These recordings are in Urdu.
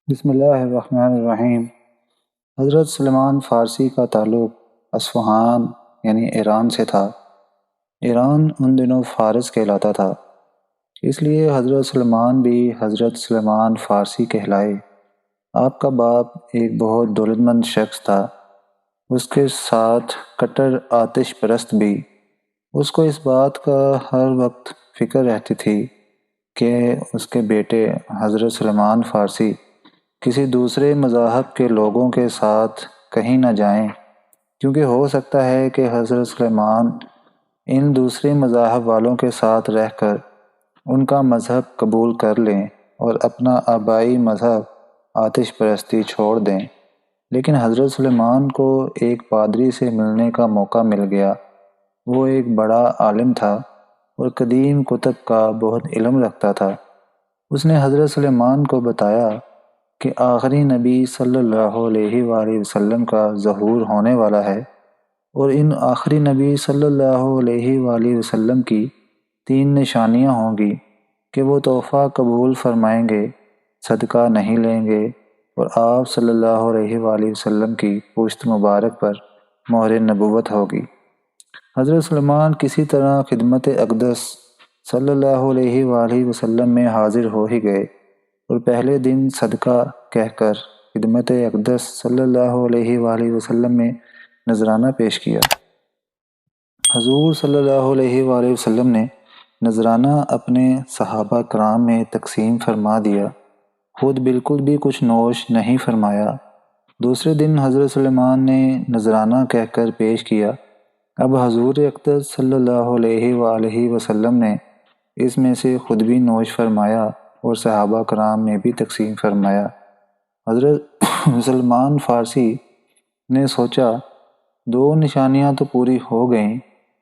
بسم اللہ الرحمن الرحیم۔ حضرت سلیمان فارسی کا تعلق اصفہان یعنی ایران سے تھا۔ ایران ان دنوں فارس کہلاتا تھا، اس لیے حضرت سلیمان بھی حضرت سلیمان فارسی کہلائے۔ آپ کا باپ ایک بہت دولت مند شخص تھا، اس کے ساتھ کٹر آتش پرست بھی۔ اس کو اس بات کا ہر وقت فکر رہتی تھی کہ اس کے بیٹے حضرت سلیمان فارسی کسی دوسرے مذہب کے لوگوں کے ساتھ کہیں نہ جائیں، کیونکہ ہو سکتا ہے کہ حضرت سلیمان ان دوسرے مذاہب والوں کے ساتھ رہ کر ان کا مذہب قبول کر لیں اور اپنا آبائی مذہب آتش پرستی چھوڑ دیں۔ لیکن حضرت سلیمان کو ایک پادری سے ملنے کا موقع مل گیا۔ وہ ایک بڑا عالم تھا اور قدیم کتب کا بہت علم رکھتا تھا۔ اس نے حضرت سلیمان کو بتایا کہ آخری نبی صلی اللہ علیہ وآلہ وسلم کا ظہور ہونے والا ہے، اور ان آخری نبی صلی اللہ علیہ وآلہ وسلم کی 3 نشانیاں ہوں گی کہ وہ تحفہ قبول فرمائیں گے، صدقہ نہیں لیں گے، اور آپ صلی اللہ علیہ وآلہ وسلم کی پشت مبارک پر مہر نبوت ہوگی۔ حضرت سلیمان کسی طرح خدمت اقدس صلی اللہ علیہ وآلہ وسلم میں حاضر ہو ہی گئے، اور پہلے دن صدقہ کہہ کر خدمت اقدس صلی اللہ علیہ وآلہ وسلم میں نذرانہ پیش کیا۔ حضور صلی اللہ علیہ وآلہ وسلم نے نذرانہ اپنے صحابہ کرام میں تقسیم فرما دیا، خود بالکل بھی کچھ نوش نہیں فرمایا۔ دوسرے دن حضرت سلیمان نے نذرانہ کہہ کر پیش کیا۔ اب حضور اقدس صلی اللہ علیہ وآلہ وسلم نے اس میں سے خود بھی نوش فرمایا اور صحابہ کرام میں بھی تقسیم فرمایا۔ حضرت سلیمان فارسی نے سوچا 2 نشانیاں تو پوری ہو گئیں،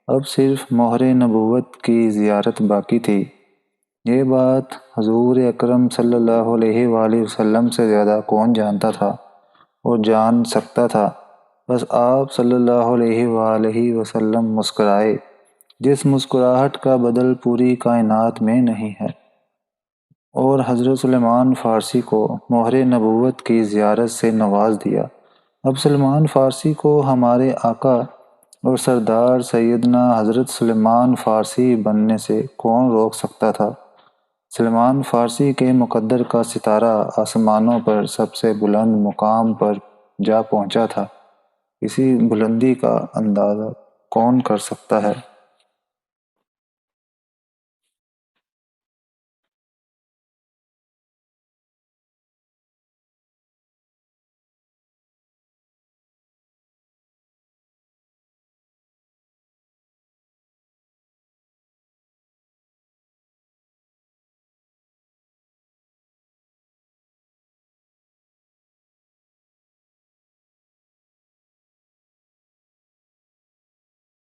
اب صرف مہر نبوت کی زیارت باقی تھی۔ یہ بات حضور اکرم صلی اللہ علیہ وآلہ وسلم سے زیادہ کون جانتا تھا اور جان سکتا تھا؟ بس آپ صلی اللہ علیہ وآلہ وسلم مسکرائے، جس مسکراہٹ کا بدل پوری کائنات میں نہیں ہے، اور حضرت سلیمان فارسی کو مہر نبوت کی زیارت سے نواز دیا۔ اب سلیمان فارسی کو ہمارے آقا اور سردار سیدنا حضرت سلیمان فارسی بننے سے کون روک سکتا تھا؟ سلیمان فارسی کے مقدر کا ستارہ آسمانوں پر سب سے بلند مقام پر جا پہنچا تھا، اسی بلندی کا اندازہ کون کر سکتا ہے؟